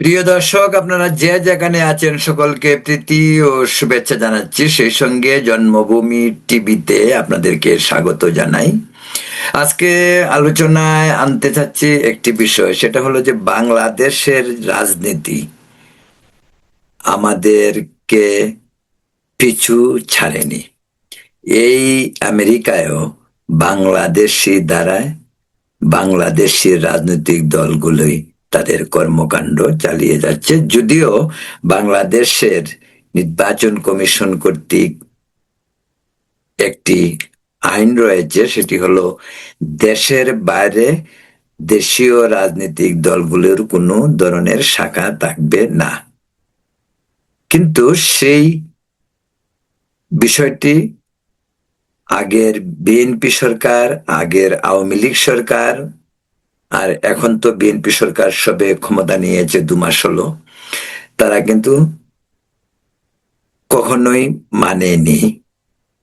প্রিয় দর্শক, আপনারা যে যেখানে আছেন সকলকে প্রীতি ও শুভেচ্ছা জানাচ্ছি। সেই সঙ্গে জন্মভূমি টিভিতে আপনাদেরকে স্বাগত জানাই। আজকে আলোচনায় আনতে চাচ্ছি একটি বিষয়, সেটা হলো যে বাংলাদেশের রাজনীতি আমাদেরকে পিছু ছাড়েনি। এই আমেরিকায়ও বাংলাদেশি দ্বারায় বাংলাদেশের রাজনৈতিক দলগুলোই তাদের কর্মকাণ্ড চালিয়ে যাচ্ছে, যদিও বাংলাদেশের নির্বাচন কমিশন কর্তৃক একটি আইন রয়েছে, সেটি হলো দেশের বাইরে দেশীয় রাজনৈতিক দলগুলোর কোনো ধরনের শাখা থাকবে না। কিন্তু সেই বিষয়টি আগের বিএনপি সরকার, আগের আওয়ামী লীগ সরকার, আর এখন তো বিএনপি সরকার সবে ক্ষমতা নিয়েছে 2 মাস হলো, তারা কিন্তু কখনোই মানেনি।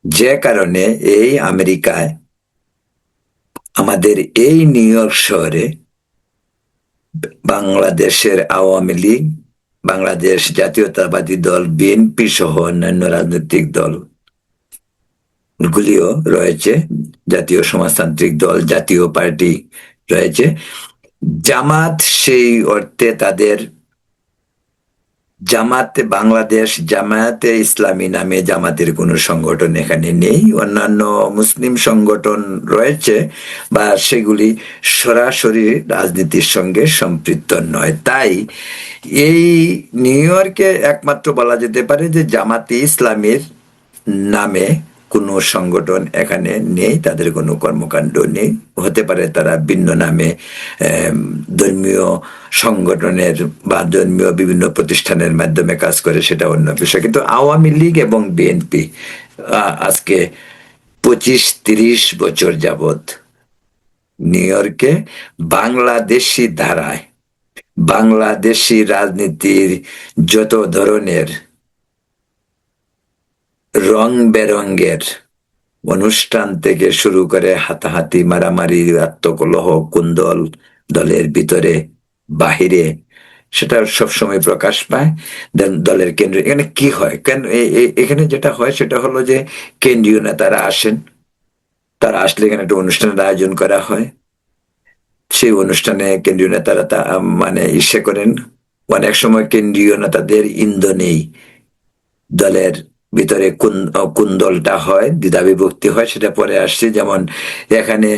যে কারণে এই আমেরিকায়, আমাদের এই নিউ ইয়র্ক শহরে বাংলাদেশের আওয়ামী লীগ, বাংলাদেশ জাতীয়তাবাদী দল বিএনপি সহ অন্যান্য রাজনৈতিক দল গুলিও রয়েছে, জাতীয় সমাজতান্ত্রিক দল, জাতীয় পার্টি রয়েছে। জামাত সেই অর্থে তাদের জামাতে বাংলাদেশ জামায়াতে ইসলামী নামে জামাতের কোনো সংগঠন এখানে নেই। অন্যান্য মুসলিম সংগঠন রয়েছে, বা সেগুলি সরাসরি রাজনীতির সঙ্গে সম্পৃক্ত নয়। তাই এই নিউ ইয়র্কে একমাত্র বলা যেতে পারে যে জামাতে ইসলামীর নামে কোনো সংগঠন এখানে নেই, তাদের কোনো কর্মকাণ্ড নেই। হতে পারে তারা ভিন্ন নামে ধর্মীয় সংগঠনের বা ধর্মীয় বিভিন্ন প্রতিষ্ঠানের মাধ্যমে কাজ করে, সেটা অন্য বিষয়। কিন্তু আওয়ামী লীগ এবং বিএনপি আজকে 25-30 বছর যাবৎ নিউ ইয়র্কে বাংলাদেশি ধারায় বাংলাদেশি রাজনীতির যত ধরনের রং বেরঙ্গের অনুষ্ঠান থেকে শুরু করে হাতাহাতি, মারামারি, আত্মকলহ, কুন্দল দলের ভিতরে বাহিরে, সেটা সবসময় প্রকাশ পায়। দলের কেন্দ্র এখানে কি হয়, কেন এখানে যেটা হয় সেটা হলো যে কেন্দ্রীয় নেতারা আসেন, তারা আসলে এখানে একটা অনুষ্ঠানের আয়োজন করা হয়। সেই অনুষ্ঠানে কেন্দ্রীয় নেতারা মানে ইসে করেন। অনেক সময় কেন্দ্রীয় নেতাদের ইন্ধনেই দলের ভিতরে কোন কোন দলটা হয়, দ্বিধা বিভক্তি হয়, সেটা পরে আসছে। যেমন এখানে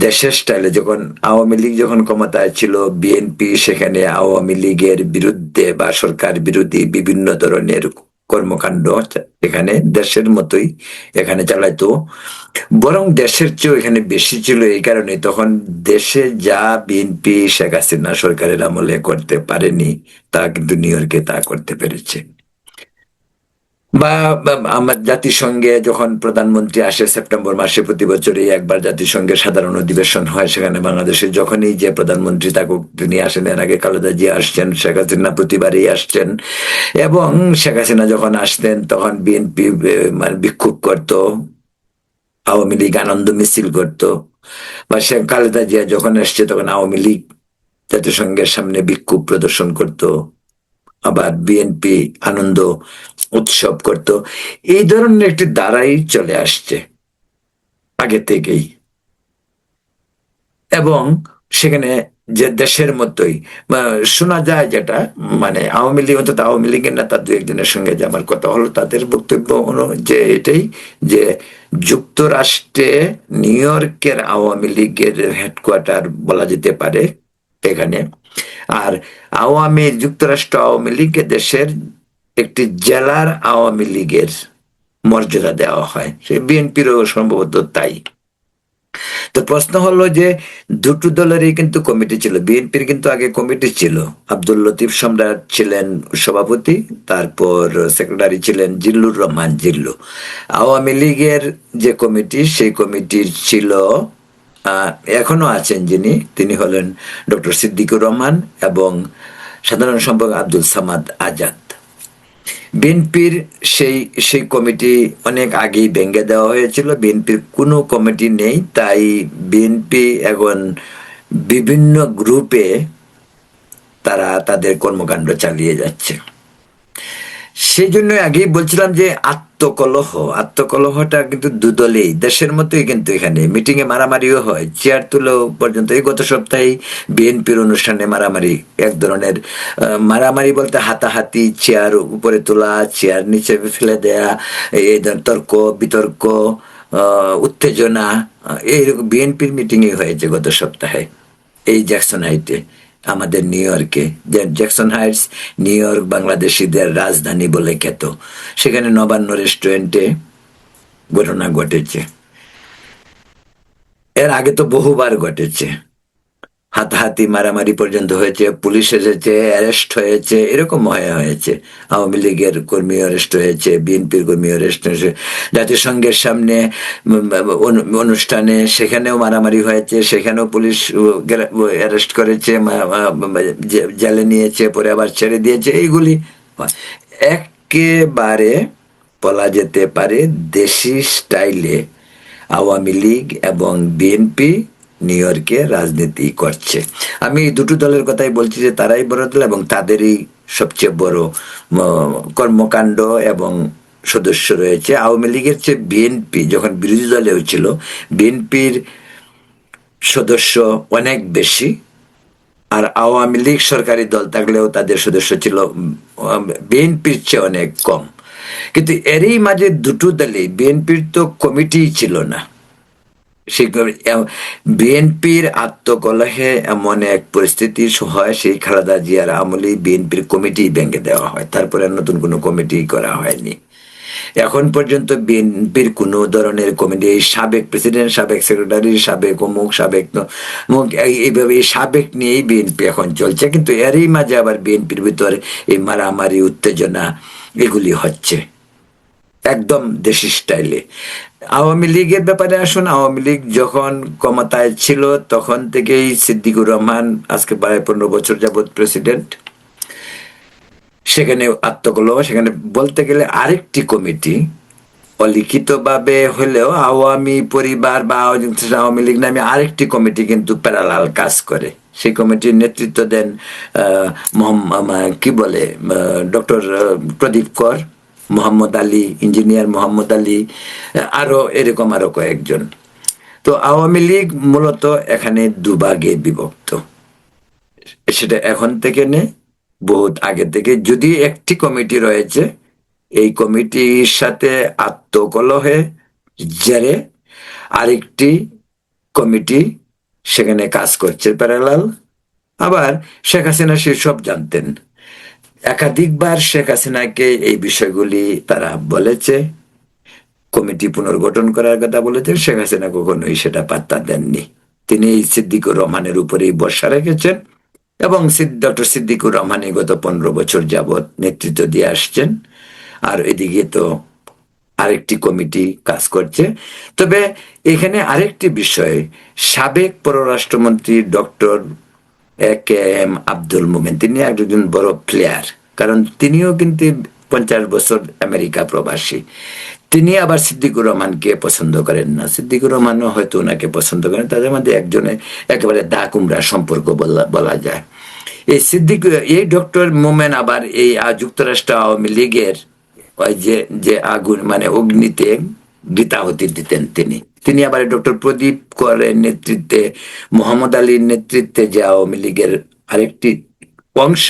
দেশের স্টাইলে যখন আওয়ামী লীগ যখন ক্ষমতায় ছিল, বিএনপি সেখানে আওয়ামী লীগের বিরুদ্ধে বা সরকার বিরোধী বিভিন্ন ধরনের কর্মকাণ্ড এখানে দেশের মতোই এখানে চালাইতো, বরং দেশের চেয়েও এখানে বেশি ছিল। এই কারণে তখন দেশে যা বিএনপি শেখ হাসিনা সরকারের আমলে করতে পারেনি, তা কিন্তু নিউ ইয়র্কে তা করতে পেরেছে। বা আমার জাতিসংঘে যখন প্রধানমন্ত্রী আসে সেপ্টেম্বর মাসে, প্রতি বছরই একবার জাতিসংঘের সাধারণ অধিবেশন হয়, সেখানে বাংলাদেশে যখনই যে প্রধানমন্ত্রী থাকুক তিনি আসেন। এর আগে খালেদা জিয়া আসছেন, শেখ হাসিনা প্রতিবারই আসছেন। এবং শেখ হাসিনা যখন আসতেন তখন বিএনপি মানে বিক্ষোভ করত, আওয়ামী লীগ আনন্দ মিছিল করত। বা শেখ খালেদা জিয়া যখন আসছে তখন আওয়ামী লীগ জাতিসংঘের সামনে বিক্ষোভ প্রদর্শন করত, আবার বিএনপি আনন্দ উৎসব করত। এই ধরনের একটি ধারাই চলে আসছে আগে থেকেই। এবং সেখানে যে দেশের মতোই শোনা যায়, যেটা মানে আওয়ামী লীগ, অন্তত আওয়ামী লীগের নেতা 2-1 জনের সঙ্গে যে আমার কথা হলো, তাদের বক্তব্য যে এটাই, যে যুক্তরাষ্ট্রে নিউ ইয়র্কের আওয়ামী লীগের হেডকোয়ার্টার বলা যেতে পারে এখানে। আর যুক্তরাষ্ট্র আওয়ামী লীগকে দেশের একটি জেলার আওয়ামী লীগের মর্যাদা দেওয়া হয়, সে বিএনপিরও সম্ভবত তাই। তো প্রশ্ন হলো যে দুটো দলেরই কিন্তু কমিটি ছিল। বিএনপির কিন্তু আগে কমিটি ছিল, আব্দুল লতিফ সম্রাট ছিলেন সভাপতি, তারপর সেক্রেটারি ছিলেন জিল্লুর রহমান জিল্লু। আওয়ামী লীগের যে কমিটি, সেই কমিটির ছিল এখনো আছেন যিনি, তিনি হলেন ডক্টর সিদ্দিকুর রহমান এবং সাধারণ সম্পাদক আব্দুল সামাদ আজাদ। বিএনপির সেই সেই কমিটি অনেক আগেই ভেঙে দেওয়া হয়েছিল, বিএনপির কোনো কমিটি নেই। তাই বিএনপি এখন বিভিন্ন গ্রুপে তারা তাদের কর্মকাণ্ড চালিয়ে যাচ্ছে। সেই জন্য আগেই বলছিলাম যে আত্মকলহটা কিন্তু দুদলেই, দেশের মতোই কিন্তু এখানে মিটিং এ মারামারিও হয়, চেয়ার তুলো পর্যন্ত। এই গত সপ্তাহে বিএনপির অনুষ্ঠানে মারামারি, এক ধরনের মারামারি বলতে হাতাহাতি, চেয়ার উপরে তোলা, চেয়ার নিচে ফেলে দেয়া, এই ধরনের তর্ক বিতর্ক, উত্তেজনা, এইরকম বিএনপির মিটিং এ হয়েছে গত সপ্তাহে এই জ্যাকসন হাইটে, আমাদের নিউ ইয়র্কে। জ্যাকসন হাইটস নিউ ইয়র্ক বাংলাদেশিদের রাজধানী বলে খ্যাত। সেখানে নবান্ন রেস্টুরেন্টে ঘটনা ঘটেছে। এর আগে তো বহুবার ঘটেছে, হাতাহাতি মারামারি পর্যন্ত হয়েছে, পুলিশ এসেছে, অ্যারেস্ট হয়েছে, এরকম হয়েছে। আওয়ামী লীগের কর্মী অ্যারেস্ট হয়েছে, বিএনপির কর্মী অ্যারেস্ট হয়েছে, জাতিসংঘের সামনে অনুষ্ঠানে সেখানেও মারামারি হয়েছে, সেখানেও পুলিশ অ্যারেস্ট করেছে, জেলে নিয়েছে, পরে আবার ছেড়ে দিয়েছে। এইগুলি একেবারে বলা যেতে পারে দেশি স্টাইলে আওয়ামী লীগ এবং বিএনপি নিউ ইয়র্কে রাজনীতি করছে। আমি এই দুটো দলের কথাই বলছি যে তারাই বড় দল এবং তাদেরই সবচেয়ে বড় কর্মকাণ্ড এবং সদস্য রয়েছে। আওয়ামী লীগের চেয়ে বিএনপি যখন বিরোধী দলেও ছিল, বিএনপির সদস্য অনেক বেশি, আর আওয়ামী লীগ সরকারি দল থাকলেও তাদের সদস্য ছিল বিএনপির চেয়ে অনেক কম। কিন্তু এরই মাঝে দুটো দলে, বিএনপির তো কমিটি ছিল না, সেই বিএনপির আত্মকলহে এমন এক পরিস্থিতি হয়, সেই খালেদা জিয়ার আমলে বিএনপির কমিটি ভেঙে দেওয়া হয়, তারপরে নতুন কোনো কমিটি করা হয়নি। এখন পর্যন্ত বিএনপির কোন ধরনের কমিটি, এই সাবেক প্রেসিডেন্ট, সাবেক সেক্রেটারি, সাবেক অমুক, সাবেক এইভাবে এই সাবেক নিয়েই বিএনপি এখন চলছে। কিন্তু এরই মাঝে আবার বিএনপির ভিতরে এই মারামারি, উত্তেজনা এগুলি হচ্ছে একদম দেশি স্টাইলে। আওয়ামী লীগের ব্যাপারে আসুন, আওয়ামী লীগ যখন ক্ষমতায় ছিল তখন থেকেই সিদ্দিকুর রহমান, আজকে প্রায় 15 বছর যাবৎ প্রেসিডেন্ট, সেখানে আত্মকলহ, সেখানে বলতে গেলে আরেকটি কমিটি অলিখিত ভাবে হলেও আওয়ামী পরিবার বা আওয়ামী লীগ নামে আরেকটি কমিটি কিন্তু প্যারালাল কাজ করে। সেই কমিটির নেতৃত্ব দেন কি বলে ডক্টর প্রদীপ কর, মোহাম্মদ আলী, ইঞ্জিনিয়ার মোহাম্মদ আলী, আরো এরকম আরো কয়েকজন। তো আওয়ামী লীগ মূলত এখানে দুভাগে বিভক্ত, সেটা এখন থেকে নেই, বহুত আগে থেকে। যদি একটি কমিটি রয়েছে, এই কমিটির সাথে আত্মকলহে জেরে আরেকটি কমিটি সেখানে কাজ করছে প্যারালাল। আবার শেখ হাসিনা সেসব জানতেন, একাধিকবার শেখ হাসিনাকে এই বিষয়গুলি তারা বলেছে, কমিটি পুনর্গঠন করার কথা বলেছেন, শেখ হাসিনা কখনোই সেটা পাত্তা দেননি। তিনি সিদ্দিকুর রহমানের উপরেই ভরসা রেখেছেন এবং ডক্টর সিদ্দিকুর রহমানই গত 15 বছর যাবৎ নেতৃত্ব দিয়ে আসছেন। আর এদিকে তো আরেকটি কমিটি কাজ করছে। তবে এখানে আরেকটি বিষয়, সাবেক পররাষ্ট্রমন্ত্রী ডক্টর এ.কে.এম. আব্দুল মোমেন, তিনি একজন বড় প্লেয়ার, কারণ তিনিও কিন্তু 50 বছর আমেরিকা প্রবাসী। তিনি আবার সিদ্দিকুর রহমানকে পছন্দ করেন না, সিদ্দিকুর রহমানও হয়তো ওনাকে পছন্দ করেন। তাদের মধ্যে একজনের একেবারে দা কুমড়া সম্পর্ক বলা যায়। এই ডক্টর মোমেন আবার এই যুক্তরাষ্ট্র আওয়ামী লীগের ওই যে আগুন মানে অগ্নিতে গীতাহুতি দিতেন তিনি। তিনি আবার ডক্টর প্রদীপ করের নেতৃত্বে, মোহাম্মদ আলীর নেতৃত্বে যে আওয়ামী লীগের আরেকটি অংশ,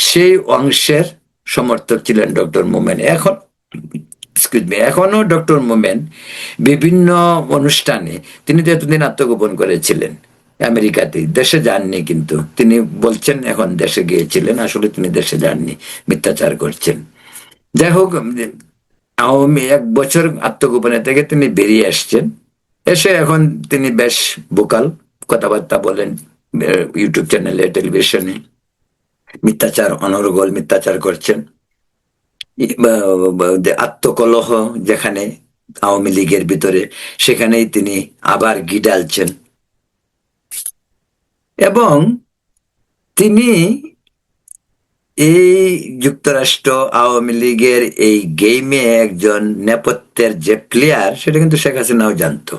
সেই অংশের সমর্থক ছিলেন ডক্টর মোমেন। এখনো ডক্টর মোমেন বিভিন্ন অনুষ্ঠানে, তিনি তো এতদিন আত্মগোপন করেছিলেন আমেরিকাতে, দেশে যাননি, কিন্তু তিনি বলছেন এখন দেশে গিয়েছিলেন, আসলে তিনি দেশে যাননি, মিথ্যাচার করছেন। যাই হোক, আওয়ামী 1 বছর আত্মগোপনে থেকে তিনি বেরিয়ে আসছেন, এসে এখন তিনি বেশ বোকাল, কথাবার্তা বলেন ইউটিউব চ্যানেলে, টেলিভিশনে, মিথ্যাচার, অনর্গল মিথ্যাচার করছেন। আত্মকলহ যেখানে আওয়ামী লীগের ভিতরে, সেখানেই তিনি আবার ঘি ঢালছেন। এবং তিনি এই যুক্তরাষ্ট্র আওয়ামী লীগের এই গেমে একজন নেপথ্যের যে প্লেয়ার, সেটা কিন্তু শেখ হাসিনাও জানতো।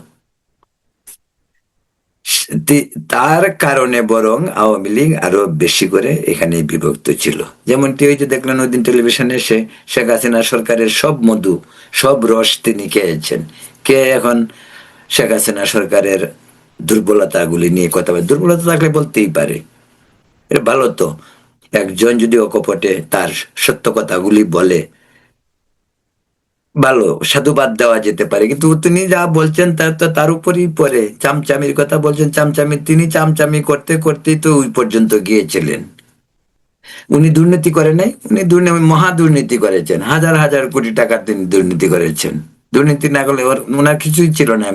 তার কারণে বরং আওয়ামী লীগ আরো বেশি করে এখানে বিভক্ত ছিল। যেমনটি ওই যে দেখলেন ওই দিন টেলিভিশনে এসে শেখ হাসিনা সরকারের সব মধু, সব রস তিনি খেয়েছেন। কে এখন শেখ হাসিনা সরকারের দুর্বলতাগুলি নিয়ে কথা বলে? দুর্বলতা থাকলে বলতেই পারে, এটা ভালো তো। একজন যদি অকপটে তার সত্য কথাগুলি বলে, ভালো, সাধুবাদ দেওয়া যেতে পারে। কিন্তু তিনি যা বলছেন তার তো তার উপরই পড়ে। চামচামির কথা বলছেন, চামচামি তিনি চামচামি করতে করতেই তো ওই পর্যন্ত গিয়েছিলেন। উনি দুর্নীতি করে নাই, উনি মহা দুর্নীতি করেছেন, হাজার হাজার কোটি টাকা তিনি দুর্নীতি করেছেন। দুর্নীতি না করলে ওনার কিছুই ছিল না।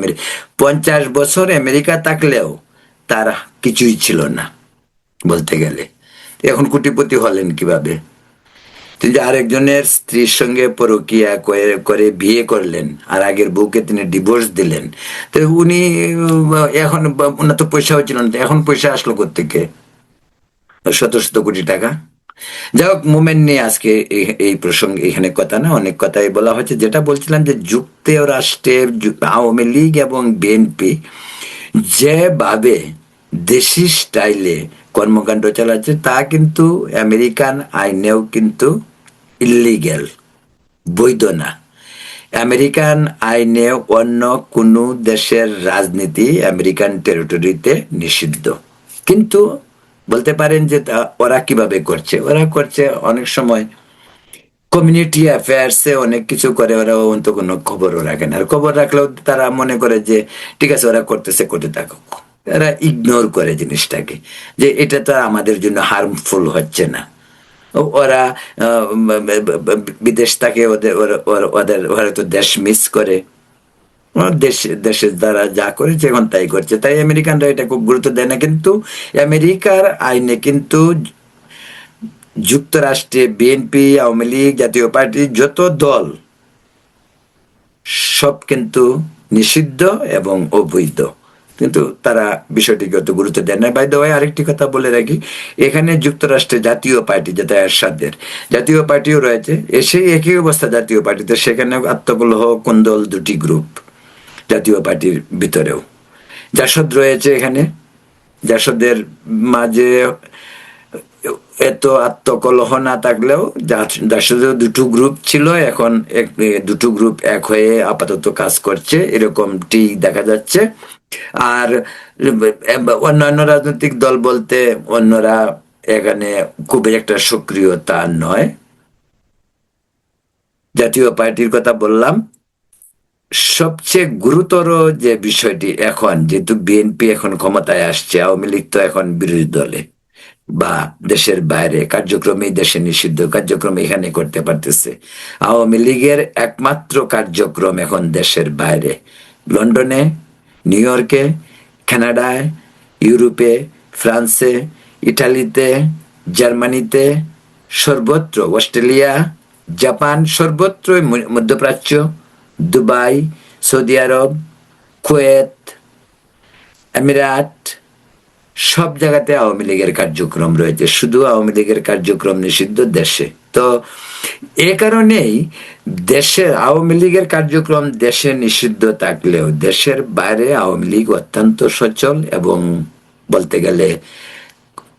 50 বছর আমেরিকা থাকলেও তার কিছুই ছিল না বলতে গেলে। এখন কোটিপতি হলেন কিভাবে? তিনি যে আরেকজনের স্ত্রীর সঙ্গে পরকীয়া করে বিয়ে করলেন, আর আগের বউকে তিনি ডিভোর্স দিলেন। তো উনি এখন, ওনার তো পয়সাও ছিল না, এখন পয়সা আসলো কোত্থেকে? শত শত কোটি টাকা। যাই হোক, মুভমেন্ট নিয়ে আজকে এই প্রসঙ্গে এখানে কথা না, অনেক কথাই বলা হয়েছে। যেটা বলছিলাম যে যুক্তরাষ্ট্রের আওয়ামী লীগ এবং বিএনপি যেভাবে দেশি স্টাইলে কর্মকাণ্ড চালাচ্ছে তা কিন্তু আমেরিকান আইনেও কিন্তু ইলিগ্যাল, বৈধ না। আমেরিকান আইনে অন্য কোনো দেশের রাজনীতি আমেরিকান টেরিটরিতে নিষিদ্ধ। কিন্তু বলতে পারেন যে ওরা কিভাবে করছে? ওরা করছে অনেক সময় কমিউনিটি অ্যাফেয়ার্সে অনেক কিছু করে, ওরা অন্ত কোনো খবরও রাখে না। আর খবর রাখলেও তারা মনে করে যে ঠিক আছে, ওরা করতেছে, করতে থাকুক। এরা ইগনোর করে জিনিসটাকে, যে এটা তো আমাদের জন্য হার্মফুল হচ্ছে না। ওরা বিদেশ থাকে, ওদের ওরা তো দেশ মিস করে, দেশের দ্বারা যা করেছে এখন তাই করছে। তাই আমেরিকানরা এটা খুব গুরুত্ব দেয় না। কিন্তু আমেরিকার আইনে কিন্তু যুক্তরাষ্ট্রে বিএনপি, আওয়ামী লীগ, জাতীয় পার্টি যত দল সব কিন্তু নিষিদ্ধ এবং অবৈধ। কিন্তু তারা বিষয়টিকে অত গুরুত্ব দেয় না। বাই দ্য ওয়ে, আরেকটি কথা বলে রাখি, এখানে যুক্তরাষ্ট্রে জাতীয় পার্টি, যেটা এরশাদের জাতীয় পার্টিও রয়েছে, এসে একই অবস্থা জাতীয় পার্টিতে। সেখানে আত্মকলহ, কোন্দল, দুটি গ্রুপ জাতীয় পার্টির ভিতরেও। জাসদ রয়েছে এখানে, জাসদের মাঝে এত আত্মকলহ না থাকলেও জাসদের দুটো গ্রুপ ছিল, এখন দুটো গ্রুপ এক হয়ে আপাতত কাজ করছে, এরকমটি দেখা যাচ্ছে। আর অন্যান্য রাজনৈতিক দল বলতে অন্যরা এখানে খুব একটা সক্রিয়তা নয়। জাতীয় পার্টির কথা বললাম। সবচেয়ে গুরুতর যে বিষয়টি, এখন যেহেতু বিএনপি এখন ক্ষমতায় আসছে, আওয়ামী লীগ তো এখন বিরোধী দলে বা দেশের বাইরে, কার্যক্রমে দেশে নিষিদ্ধ কার্যক্রম এখানে করতে পারতেছে। আওয়ামী লীগের একমাত্র কার্যক্রম এখন দেশের বাইরে, লন্ডনে, নিউ ইয়র্কে, কানাডায়, ইউরোপে, ফ্রান্সে, ইটালিতে, জার্মানিতে, সর্বত্র, অস্ট্রেলিয়া, জাপান, সর্বত্র, মধ্যপ্রাচ্য, দুবাই, সৌদি আরব, কুয়েত, আমিরাত, সব জায়গাতে আওয়ামী লীগের কার্যক্রম রয়েছে। শুধু আওয়ামী লীগের কার্যক্রম নিষিদ্ধ দেশে। তো এ কারণেই দেশের আওয়ামী লীগের কার্যক্রম দেশে নিষিদ্ধ থাকলেও দেশের বাইরে আওয়ামী লীগ অত্যন্ত সচল, এবং বলতে গেলে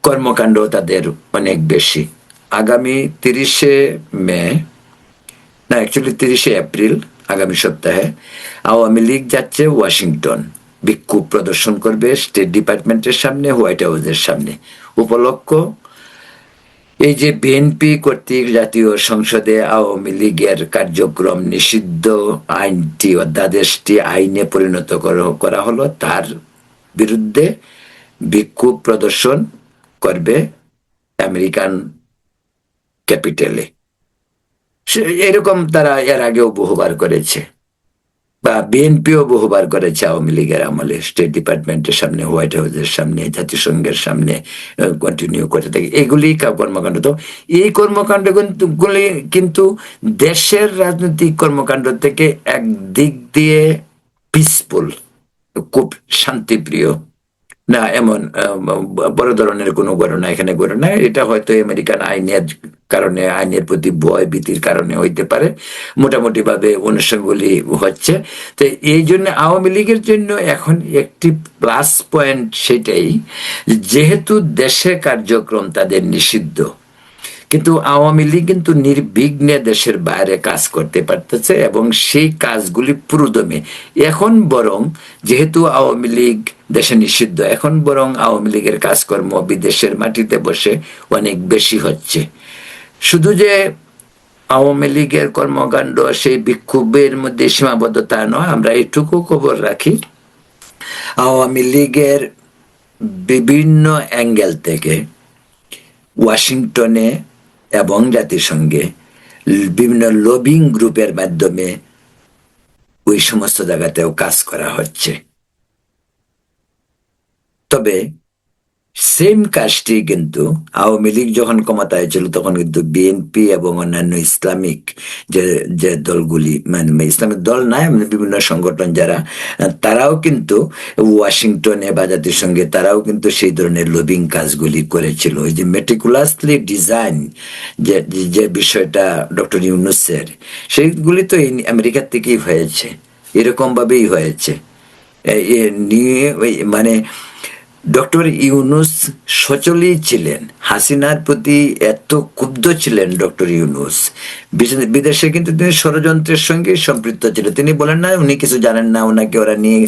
কর্মকাণ্ড তাদের অনেক বেশি। আগামী 30শে মে, না অ্যাকচুয়ালি 30শে এপ্রিল, আগামী সপ্তাহে আওয়ামী লীগ যাচ্ছে ওয়াশিংটন, বিক্ষোভ প্রদর্শন করবে স্টেট ডিপার্টমেন্টের সামনে, হোয়াইট হাউসের সামনে। উপলক্ষ এই যে বিএনপি কর্তৃক জাতীয় সংসদে আওয়ামী লীগের কার্যক্রম নিষিদ্ধ আইনটি, অধ্যাদেশটি আইনে পরিণত করা হলো, তার বিরুদ্ধে বিক্ষোভ প্রদর্শন করবে আমেরিকান ক্যাপিটালে। এরকম তারা এর আগেও বহুবার করেছে, বা বিএনপিও বহুবার করেছে আওয়ামী লীগের আমলে, স্টেট ডিপার্টমেন্টের সামনে, হোয়াইট হাউসের সামনে, জাতিসংঘের সামনে কন্টিনিউ করতে থাকে এগুলি কর্মকাণ্ড। তো এই কর্মকাণ্ড কিন্তু দেশের রাজনৈতিক কর্মকাণ্ড থেকে একদিক দিয়ে পিসফুল, খুব শান্তিপ্রিয় না, এমন বড় ধরনের কোনো ঘটনা এখানে ঘটনা। এটা হয়তো আমেরিকান আইনের কারণে, আইনের প্রতি ভয় ভীতির কারণে হইতে পারে, মোটামুটি ভাবে অনুষ্ঠানগুলি হচ্ছে। তো এই জন্য আওয়ামী লীগের জন্য এখন একটি প্লাস পয়েন্ট সেটাই, যেহেতু দেশে কার্যক্রম তাদের নিষিদ্ধ, কিন্তু আওয়ামী লীগ কিন্তু নির্বিঘ্নে দেশের বাইরে কাজ করতে পারতেছে এবং সেই কাজগুলি পুরোদমে। এখন বরং যেহেতু আওয়ামী লীগ দেশে নিষিদ্ধ, এখন বরং আওয়ামী লীগের কাজকর্ম বিদেশের মাটিতে বসে অনেক বেশি হচ্ছে। শুধু যে আওয়ামী লীগের কর্মকাণ্ড সেই বিক্ষোভের মধ্যে সীমাবদ্ধতা নয়, আমরা এটুকু খবর রাখি, আওয়ামী লীগের বিভিন্ন অ্যাঙ্গেল থেকে ওয়াশিংটনে এবং জাতিসংঘে বিভিন্ন লবিং গ্রুপের মাধ্যমে ওই সমস্ত জায়গাতেও কাজ করা হচ্ছে। তবে সেম কাজটি কিন্তু আওয়ামী লীগ যখন ক্ষমতায় ছিল তখন কিন্তু বিএনপি এবং অন্যান্য ইসলামিক যে যে দলগুলি, মানে ইসলামিক দল নাই, মানে বিভিন্ন সংগঠন যারা, তারাও কিন্তু ওয়াশিংটনে বা জাতিসংঘে তারাও কিন্তু সেই ধরনের লবিং কাজগুলি করেছিল। ওই যে মেটিকুলাসলি ডিজাইন যে যে বিষয়টা ডক্টর ইউনূসের, সেইগুলি তো এই আমেরিকার থেকেই হয়েছে, এরকম ভাবেই হয়েছে। নিয়ে মানে ডক্টর ইউনূস সচলই ছিলেন, হাসিনার প্রতি এত ক্ষুব্ধ ছিলেন ডক্টর ইউনূস। বিদেশে কিন্তু তিনি ষড়যন্ত্রের সঙ্গে সম্পৃক্ত ছিলেন। তিনি বলেন না উনি কিছু জানেন না, ওনাকে ওরা নিয়ে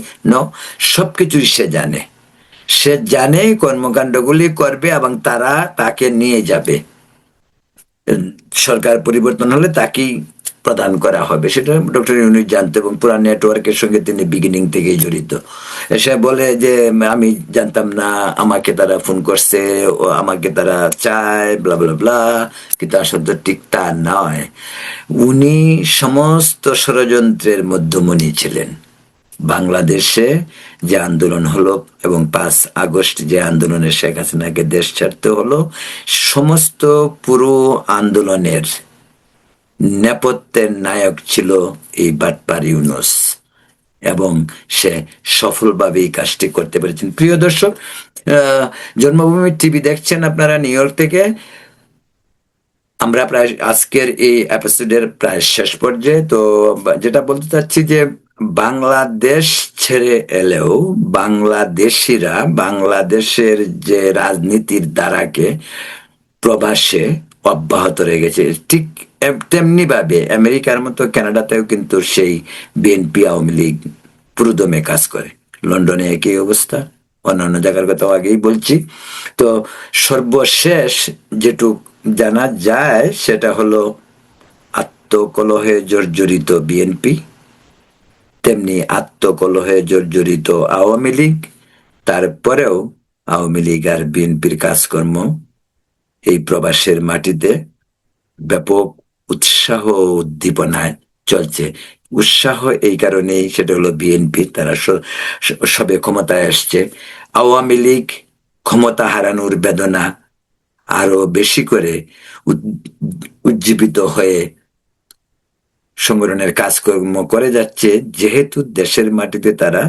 সবকিছুই সে জানে। সে জানে কর্মকাণ্ডগুলি করবে এবং তারা তাকে নিয়ে যাবে, সরকার পরিবর্তন হলে তাকেই প্রদান করা হবে, সেটা ডক্টর ইউনূস জানতো এবং পুরা নেটওয়ার্কের সঙ্গে তিনি বিগিনিং থেকেই জড়িত। সে বলে যে আমি জানতাম না, আমাকে তারা ফোন করছে, ও আমাকে তারা চায়, ব্লা ব্লা ব্লা, কিন্তু আসলে তো ঠিক তা নয়। উনি সমস্ত ষড়যন্ত্রের মধ্যমণি ছিলেন। বাংলাদেশে যে আন্দোলন হলো এবং 5 আগস্ট যে আন্দোলনে শেখ হাসিনাকে দেশ ছাড়তে হলো, সমস্ত পুরো আন্দোলনের নেপথ্যের নায়ক ছিল এই বাটপার ইউনূস এবং সে সফলভাবে এই কাজটি করতে পেরেছেন। প্রিয় দর্শক, জন্মভূমি টিভি দেখছেন আপনারা নিউ ইয়র্ক থেকে। আমরা প্রায় আজকের এই এপিসোডের প্রায় শেষ পর্যায়ে। তো যেটা বলতে চাচ্ছি যে বাংলাদেশ ছেড়ে এলেও বাংলাদেশিরা বাংলাদেশের যে রাজনীতির ধারাকে প্রবাসে অব্যাহত রয়ে গেছে। ঠিক তেমনি ভাবে আমেরিকার মতো কানাডাতেও কিন্তু সেই বিএনপি আওয়ামী লীগ পুরোদমে কাজ করে। লন্ডনে একই অবস্থা, অন্যান্য জায়গার কথাও আগেই বলছি। তো সর্বশেষ যেটুক জানা যায় সেটা হলো আত্মকলহে জর্জরিত বিএনপি, তেমনি আত্মকলহে জর্জরিত আওয়ামী লীগ। তারপরেও আওয়ামী লীগ আর বিএনপির কাজকর্ম এই প্রবাসের মাটিতে ব্যাপক উৎসাহ উদ্দীপনায় চলছে। উৎসাহ এই কারণেই, সেটা হলো বিএনপি, তারা সবে ক্ষমতায় আসছে। আওয়ামী লীগ ক্ষমতা হারানোর বেদনা আরো বেশি করে উজ্জীবিত হয়ে সংগঠনের কাজকর্ম করে যাচ্ছে। যেহেতু দেশের মাটিতে তারা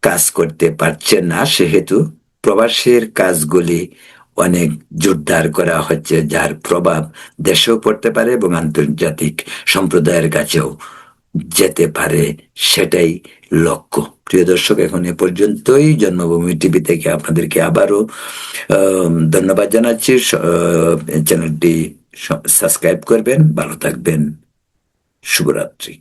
কাজ করতে পারছে না, সেহেতু প্রবাসের কাজগুলি অনেক জোরদার করা হচ্ছে, যার প্রভাব দেশেও পড়তে পারে এবং আন্তর্জাতিক সম্প্রদায়ের কাছেও যেতে পারে, সেটাই লক্ষ্য। প্রিয় দর্শক, এখন এ পর্যন্তই। জন্মভূমি টিভি থেকে আপনাদেরকে আবারও ধন্যবাদ জানাচ্ছি। চ্যানেলটি সাবস্ক্রাইব করবেন। ভালো থাকবেন। শুভরাত্রি।